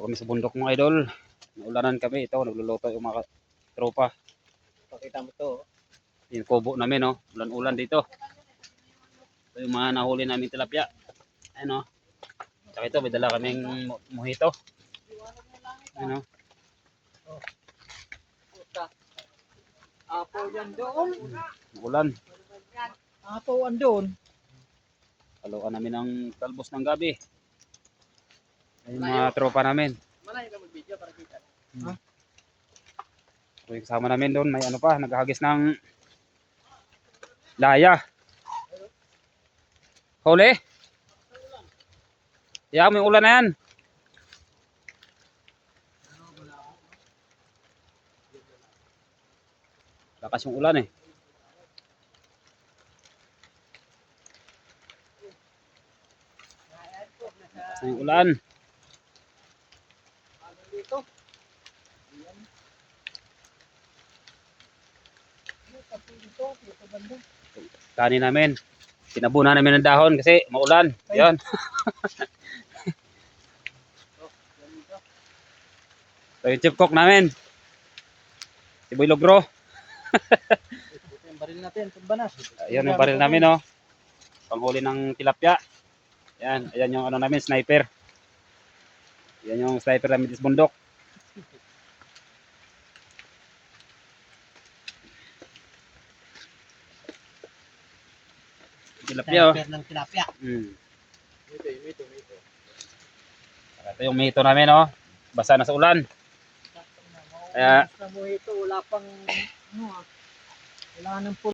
Ito kami sa bundok mga idol. Naulanan kami. Ito, nagluluto yung mga tropa. Pakita mo to. Yung kubo namin, no? Ulan-ulan dito. Ito yung mga nahuli namin tilapia. Ano? Tsaka ito, may dala kaming mojito. Ano? Apo yan doon. Ulan. Apo andun. Haluan namin ng talbos ng gabi. Ayun yung mga tropa namin. Malayo ka mag-video para kita. Ha? So, yung kasama namin doon, may ano pa, naghahagis ng laya. Huli? Yeah, may ulan na yan. Lakas yung ulan eh. Lakas na yung ulan. Dito. Kanin namin. Tinabunan namin ng dahon kasi maulan. Yan. So yung chip cook namin. Si Boy Logro. Ito yung baril natin. Pagbanas. Ayan yung baril namin, no. Panghuli ng tilapia. Yan. Ayan yung ano namin, sniper. Yan yung sniper namin sa bundok. Tilapia, oh. Sniper ng tilapia. Mito. Ito yung mito namin, oh. Basa na sa ulan. Kaya Basta mo ito, wala pang, wala nang